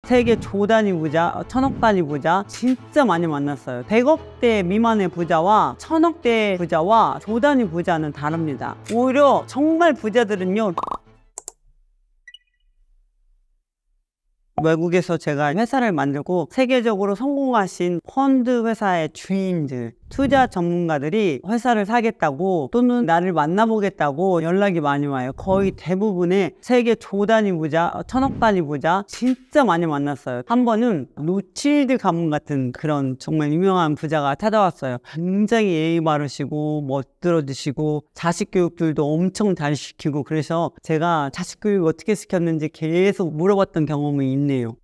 세계 조 단위 부자, 천억 단위 부자 진짜 많이 만났어요. 100억대 미만의 부자와 천억대 부자와 조 단위 부자는 다릅니다. 오히려 정말 부자들은요, 외국에서 제가 회사를 만들고 세계적으로 성공하신 펀드 회사의 주인들, 투자 전문가들이 회사를 사겠다고 또는 나를 만나보겠다고 연락이 많이 와요. 거의 대부분의 세계 조 단위 부자, 천억 단위 부자 진짜 많이 만났어요. 한 번은 로칠드 가문 같은 그런 정말 유명한 부자가 찾아왔어요. 굉장히 예의 바르시고 멋들어지시고 자식 교육들도 엄청 잘 시키고, 그래서 제가 자식 교육 어떻게 시켰는지 계속 물어봤던 경험이 있네요.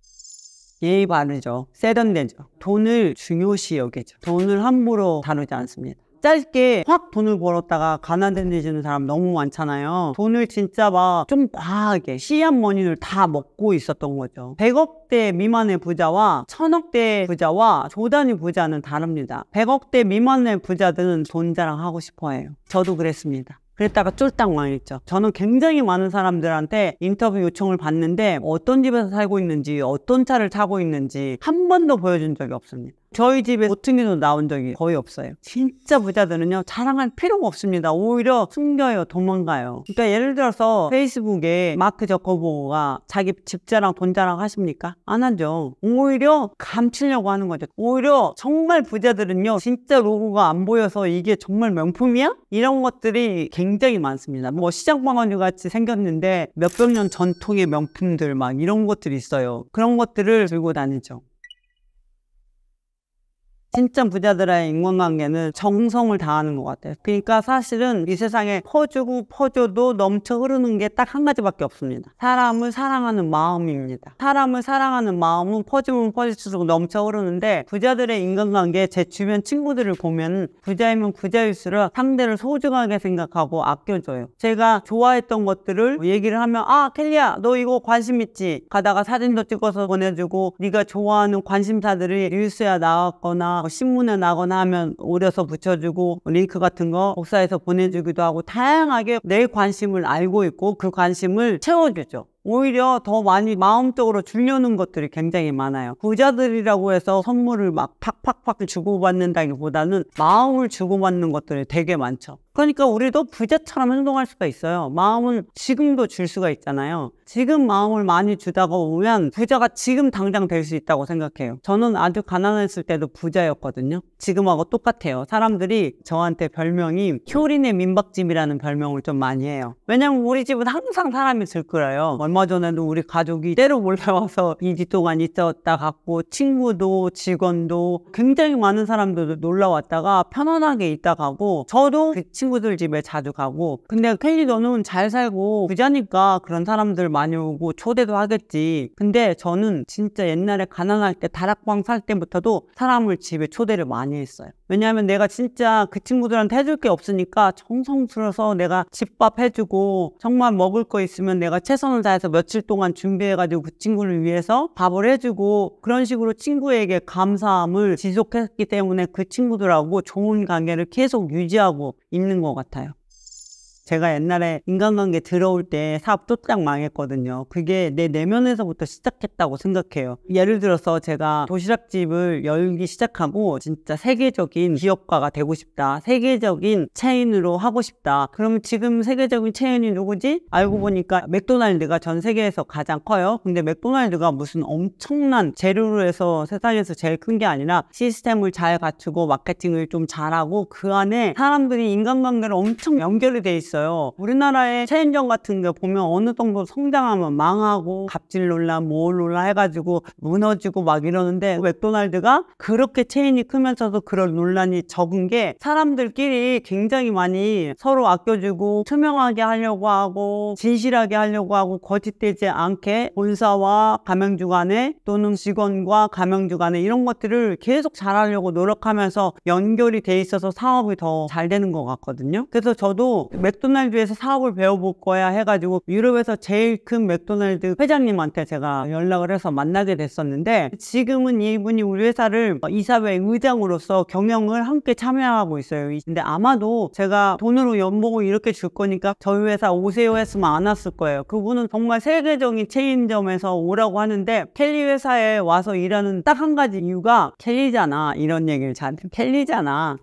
예의 바르죠. 세련되죠. 돈을 중요시 여기죠. 돈을 함부로 다루지 않습니다. 짧게 확 돈을 벌었다가 가난해지는 사람 너무 많잖아요. 돈을 진짜 막 좀 과하게 씨앗 머니를 다 먹고 있었던 거죠. 100억대 미만의 부자와 천억대 부자와 조 단위 부자는 다릅니다. 100억대 미만의 부자들은 돈 자랑하고 싶어 해요. 저도 그랬습니다. 그랬다가 쫄딱 망했죠. 저는 굉장히 많은 사람들한테 인터뷰 요청을 받는데 어떤 집에서 살고 있는지, 어떤 차를 타고 있는지 한 번도 보여준 적이 없습니다. 저희 집에 모퉁이도 나온 적이 거의 없어요. 진짜 부자들은요, 자랑할 필요가 없습니다. 오히려 숨겨요, 도망가요. 그러니까 예를 들어서 페이스북에 마크 저커버그가 자기 집 자랑, 돈 자랑 하십니까? 안 하죠. 오히려 감추려고 하는 거죠. 오히려 정말 부자들은요, 진짜 로고가 안 보여서 이게 정말 명품이야? 이런 것들이 굉장히 많습니다. 뭐 시장방어류 같이 생겼는데 몇백 년 전통의 명품들 막 이런 것들이 있어요. 그런 것들을 들고 다니죠. 진짜 부자들의 인간관계는 정성을 다하는 것 같아요. 그러니까 사실은 이 세상에 퍼주고 퍼줘도 넘쳐 흐르는 게 딱 한 가지밖에 없습니다. 사람을 사랑하는 마음입니다. 사람을 사랑하는 마음은 퍼주면 퍼질수록 넘쳐 흐르는데, 부자들의 인간관계, 제 주변 친구들을 보면 부자이면 부자일수록 상대를 소중하게 생각하고 아껴줘요. 제가 좋아했던 것들을 얘기를 하면, 아 켈리야 너 이거 관심 있지? 가다가 사진도 찍어서 보내주고, 네가 좋아하는 관심사들이 뉴스에 나왔거나 신문에 나거나 하면 오려서 붙여주고, 링크 같은 거 복사해서 보내주기도 하고, 다양하게 내 관심을 알고 있고 그 관심을 채워주죠. 오히려 더 많이 마음적으로 주려는 것들이 굉장히 많아요. 부자들이라고 해서 선물을 막 팍팍팍 주고받는다기보다는 마음을 주고받는 것들이 되게 많죠. 그러니까 우리도 부자처럼 행동할 수가 있어요. 마음은 지금도 줄 수가 있잖아요. 지금 마음을 많이 주다가 보면 부자가 지금 당장 될 수 있다고 생각해요. 저는 아주 가난했을 때도 부자였거든요. 지금하고 똑같아요. 사람들이 저한테 별명이 효린의 민박집이라는 별명을 좀 많이 해요. 왜냐면 우리 집은 항상 사람이 들끓어요. 얼마 전에도 우리 가족이 때로 몰려와서 2주 동안 있었다 갔고, 친구도 직원도 굉장히 많은 사람들도 놀러 왔다가 편안하게 있다 가고, 저도 그 친구들 집에 자주 가고. 근데 켈리 너는 잘 살고 부자니까 그런 사람들 많이 오고 초대도 하겠지. 근데 저는 진짜 옛날에 가난할 때 다락방 살 때부터도 사람을 집에 초대를 많이 했어요. 왜냐하면 내가 진짜 그 친구들한테 해줄 게 없으니까 정성 들여서 내가 집밥 해주고, 정말 먹을 거 있으면 내가 최선을 다해서 며칠 동안 준비해가지고 그 친구를 위해서 밥을 해주고, 그런 식으로 친구에게 감사함을 지속했기 때문에 그 친구들하고 좋은 관계를 계속 유지하고 있는 것 같아요. 제가 옛날에 인간관계 들어올 때 사업 쫓짝 망했거든요. 그게 내 내면에서부터 시작했다고 생각해요. 예를 들어서 제가 도시락집을 열기 시작하고 진짜 세계적인 기업가가 되고 싶다, 세계적인 체인으로 하고 싶다. 그러면 지금 세계적인 체인이 누구지? 알고 보니까 맥도날드가 전 세계에서 가장 커요. 근데 맥도날드가 무슨 엄청난 재료로 해서 세상에서 제일 큰 게 아니라 시스템을 잘 갖추고 마케팅을 좀 잘하고 그 안에 사람들이 인간관계를 엄청 연결이 돼 있어요. 우리나라의 체인점 같은 거 보면 어느 정도 성장하면 망하고 갑질 논란, 모을 논란 해가지고 무너지고 막 이러는데, 맥도날드가 그렇게 체인이 크면서도 그런 논란이 적은 게 사람들끼리 굉장히 많이 서로 아껴주고 투명하게 하려고 하고 진실하게 하려고 하고 거짓되지 않게 본사와 가맹주 간에 또는 직원과 가맹주 간에 이런 것들을 계속 잘하려고 노력하면서 연결이 돼 있어서 사업이 더 잘 되는 것 같거든요. 그래서 저도 맥도날드 맥도날드에서 사업을 배워볼 거야 해가지고 유럽에서 제일 큰 맥도날드 회장님한테 제가 연락을 해서 만나게 됐었는데, 지금은 이분이 우리 회사를 이사회 의장으로서 경영을 함께 참여하고 있어요. 근데 아마도 제가 돈으로 연봉을 이렇게 줄 거니까 저희 회사 오세요 했으면 안 왔을 거예요. 그분은 정말 세계적인 체인점에서 오라고 하는데, 켈리 회사에 와서 일하는 딱 한 가지 이유가 켈리잖아, 이런 얘기를 저한테, 켈리잖아.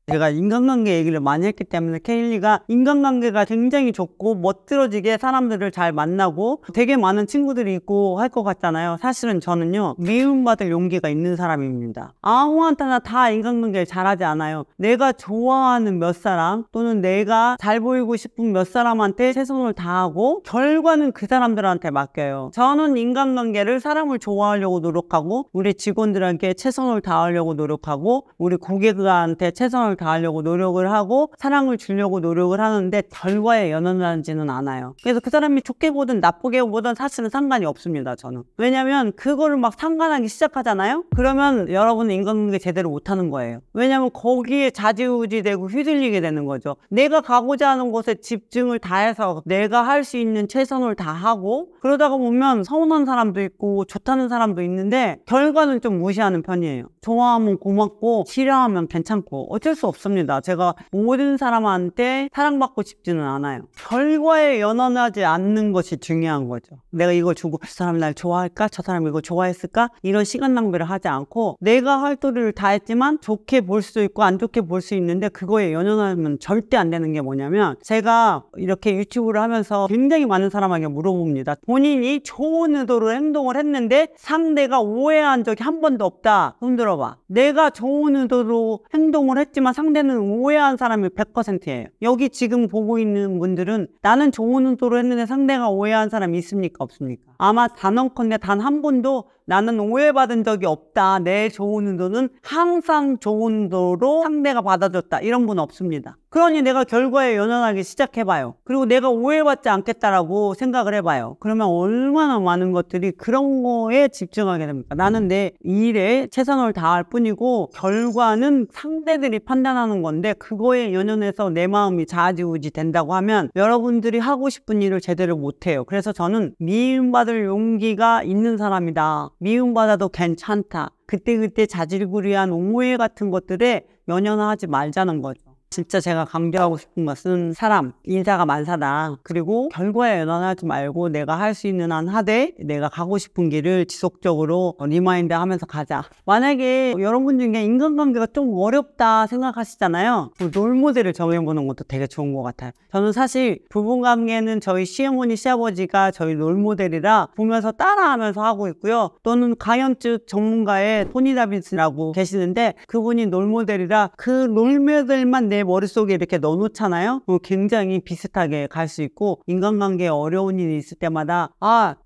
제가 인간관계 얘기를 많이 했기 때문에 케일리가 인간관계가 굉장히 좋고 멋들어지게 사람들을 잘 만나고 되게 많은 친구들이 있고 할 것 같잖아요. 사실은 저는요, 미움받을 용기가 있는 사람입니다. 아무한테나 다 인간관계를 잘하지 않아요. 내가 좋아하는 몇 사람 또는 내가 잘 보이고 싶은 몇 사람한테 최선을 다하고 결과는 그 사람들한테 맡겨요. 저는 인간관계를 사람을 좋아하려고 노력하고 우리 직원들에게 최선을 다하려고 노력하고 우리 고객들한테 최선을 다하려고 노력을 하고 사랑을 주려고 노력을 하는데 결과에 연연하지는 않아요. 그래서 그 사람이 좋게 보든 나쁘게 보든 사실은 상관이 없습니다, 저는. 왜냐면 그거를 막 상관하기 시작하잖아요? 그러면 여러분은 인간관계 제대로 못하는 거예요. 왜냐면 거기에 좌지우지되고 휘둘리게 되는 거죠. 내가 가고자 하는 곳에 집중을 다해서 내가 할 수 있는 최선을 다하고 그러다가 보면 서운한 사람도 있고 좋다는 사람도 있는데 결과는 좀 무시하는 편이에요. 좋아하면 고맙고 싫어하면 괜찮고 어쩔 수 없습니다. 제가 모든 사람한테 사랑받고 싶지는 않아요. 결과에 연연하지 않는 것이 중요한 거죠. 내가 이걸 주고 저 사람이 날 좋아할까? 저 사람이 이걸 좋아했을까? 이런 시간 낭비를 하지 않고 내가 할 도리를 다 했지만 좋게 볼 수 있고 안 좋게 볼 수 있는데 그거에 연연하면 절대 안 되는 게 뭐냐면, 제가 이렇게 유튜브를 하면서 굉장히 많은 사람에게 물어봅니다. 본인이 좋은 의도로 행동을 했는데 상대가 오해한 적이 한 번도 없다. 손 들어봐. 내가 좋은 의도로 행동을 했지만 상대는 오해한 사람이 100%예요. 여기 지금 보고 있는 분들은 나는 좋은 의도로 했는데 상대가 오해한 사람이 있습니까? 없습니까? 아마 단언컨대 단 한 번도 나는 오해받은 적이 없다, 내 좋은 의도는 항상 좋은 의도로 상대가 받아줬다, 이런 분 없습니다. 그러니 내가 결과에 연연하기 시작해봐요. 그리고 내가 오해받지 않겠다라고 생각을 해봐요. 그러면 얼마나 많은 것들이 그런 거에 집중하게 됩니까? 나는 내 일에 최선을 다할 뿐이고 결과는 상대들이 판단하는 건데 그거에 연연해서 내 마음이 좌지우지 된다고 하면 여러분들이 하고 싶은 일을 제대로 못해요. 그래서 저는 미움받을 용기가 있는 사람이다, 미움받아도 괜찮다, 그때그때 자질구레한 오해 같은 것들에 연연하지 말자는 거죠. 진짜 제가 강조하고 싶은 것은 사람, 인사가 만사다. 그리고 결과에 연연하지 말고 내가 할 수 있는 한 하되 내가 가고 싶은 길을 지속적으로 리마인드 하면서 가자. 만약에 여러분 중에 인간관계가 좀 어렵다 생각하시잖아요. 롤모델을 정해보는 것도 되게 좋은 것 같아요. 저는 사실 부부관계는 저희 시어머니, 시아버지가 저희 롤모델이라 보면서 따라하면서 하고 있고요. 또는 가연증 전문가의 토니 다빈스라고 계시는데 그분이 롤모델이라 그 롤모델만 내 머릿속에 이렇게 넣어놓잖아요. 굉장히 비슷하게 갈 수 있고, 인간관계에 어려운 일이 있을 때마다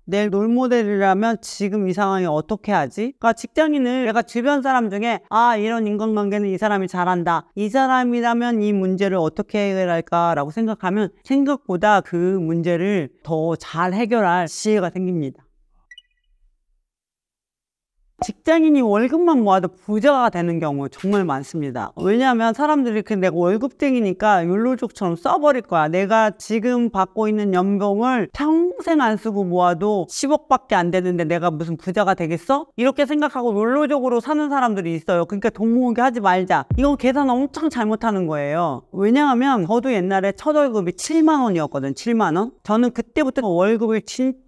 내 롤모델이라면 지금 이 상황에 어떻게 하지? 그러니까 직장인을 내가 주변 사람 중에 이런 인간관계는 이 사람이 잘한다, 이 사람이라면 이 문제를 어떻게 해결할까 라고 생각하면 생각보다 그 문제를 더 잘 해결할 지혜가 생깁니다. 직장인이 월급만 모아도 부자가 되는 경우 정말 많습니다. 왜냐하면 사람들이 내가 월급쟁이니까 욜로족처럼 써버릴 거야. 내가 지금 받고 있는 연봉을 평생 안 쓰고 모아도 10억밖에 안 되는데 내가 무슨 부자가 되겠어? 이렇게 생각하고 욜로족으로 사는 사람들이 있어요. 그러니까 돈 모으게 하지 말자. 이건 계산 엄청 잘못하는 거예요. 왜냐하면 저도 옛날에 첫 월급이 7만 원이었거든. 7만 원. 저는 그때부터 월급을 진짜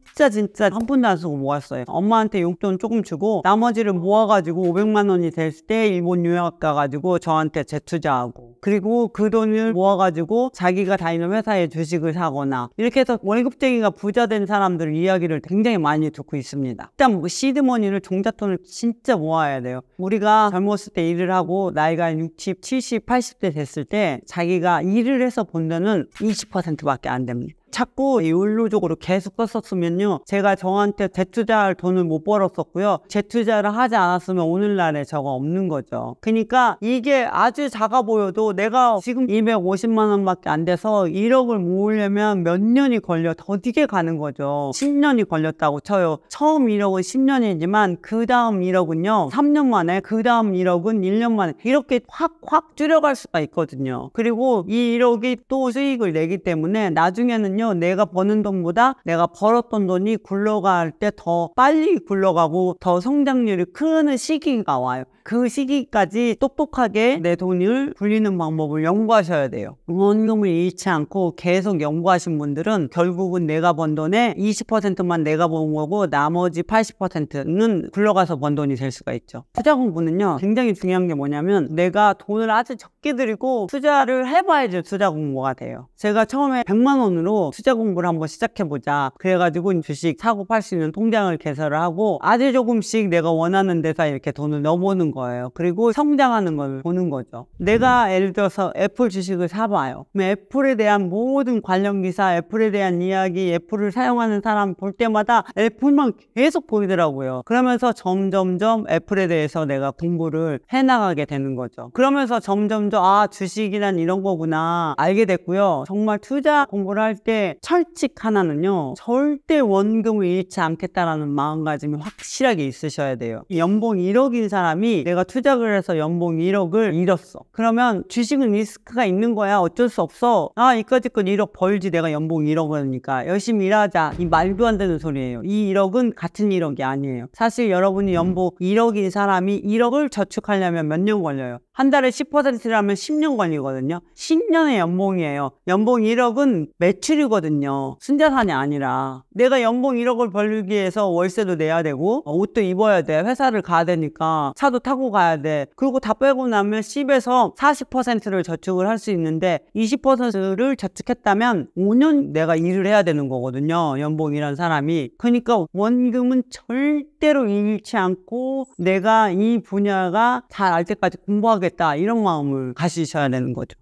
한 푼도 안 쓰고 모았어요. 엄마한테 용돈 조금 주고 나머지를 모아가지고 500만 원이 됐을 때 일본 유학 가가지고 저한테 재투자하고, 그리고 그 돈을 모아가지고 자기가 다니는 회사에 주식을 사거나, 이렇게 해서 월급쟁이가 부자 된 사람들 이야기를 굉장히 많이 듣고 있습니다. 일단 시드머니를, 종잣돈을 진짜 모아야 돼요. 우리가 젊었을 때 일을 하고 나이가 60, 70, 80대 됐을 때 자기가 일을 해서 번 돈은 20%밖에 안 됩니다. 자꾸 의료적으로 계속 썼었으면요, 제가 저한테 재투자할 돈을 못 벌었었고요, 재투자를 하지 않았으면 오늘날에 저가 없는 거죠. 그러니까 이게 아주 작아 보여도 내가 지금 250만 원밖에 안 돼서 1억을 모으려면 몇 년이 걸려 더디게 가는 거죠. 10년이 걸렸다고 쳐요. 처음 1억은 10년이지만 그 다음 1억은요 3년 만에, 그 다음 1억은 1년 만에, 이렇게 확 줄여갈 수가 있거든요. 그리고 이 1억이 또 수익을 내기 때문에 나중에는요, 내가 버는 돈보다 내가 벌었던 돈이 굴러갈 때 더 빨리 굴러가고 더 성장률이 크는 시기가 와요. 그 시기까지 똑똑하게 내 돈을 굴리는 방법을 연구하셔야 돼요. 원금을 잃지 않고 계속 연구하신 분들은 결국은 내가 번 돈의 20%만 내가 번 거고 나머지 80%는 굴러가서 번 돈이 될 수가 있죠. 투자 공부는요, 굉장히 중요한 게 뭐냐면 내가 돈을 아주 적게 들이고 투자를 해봐야지 투자 공부가 돼요. 제가 처음에 100만 원으로 투자 공부를 한번 시작해보자 그래가지고 주식 사고 팔 수 있는 통장을 개설을 하고 아주 조금씩 내가 원하는 데서 이렇게 돈을 넣어보는 거예요. 그리고 성장하는 걸 보는 거죠. 내가 예를 들어서 애플 주식을 사봐요. 그럼 애플에 대한 모든 관련 기사, 애플에 대한 이야기, 애플을 사용하는 사람 볼 때마다 애플만 계속 보이더라고요. 그러면서 점점점 애플에 대해서 내가 공부를 해나가게 되는 거죠. 그러면서 점점점 주식이란 이런 거구나 알게 됐고요. 정말 투자 공부를 할 때 철칙 하나는요, 절대 원금을 잃지 않겠다라는 마음가짐이 확실하게 있으셔야 돼요. 연봉 1억인 사람이 내가 투자를 해서 연봉 1억을 잃었어. 그러면 주식은 리스크가 있는 거야. 어쩔 수 없어. 이까짓것 1억 벌지 내가 연봉 1억이니까 열심히 일하자. 이 말도 안 되는 소리예요. 이 1억은 같은 1억이 아니에요. 사실 여러분이 연봉 1억인 사람이 1억을 저축하려면 몇 년 걸려요? 한 달에 10%라면 10년 걸리거든요. 10년의 연봉이에요. 연봉 1억은 매출이거든요. 순자산이 아니라. 내가 연봉 1억을 벌기 위해서 월세도 내야 되고 옷도 입어야 돼. 회사를 가야 되니까 차도 타고 가야 돼. 그리고 다 빼고 나면 10에서 40%를 저축을 할 수 있는데 20%를 저축했다면 5년 내가 일을 해야 되는 거거든요. 연봉이란 사람이. 그러니까 원금은 절대로 잃지 않고 내가 이 분야가 잘 알 때까지 공부하겠다, 이런 마음을 가지셔야 되는 거죠.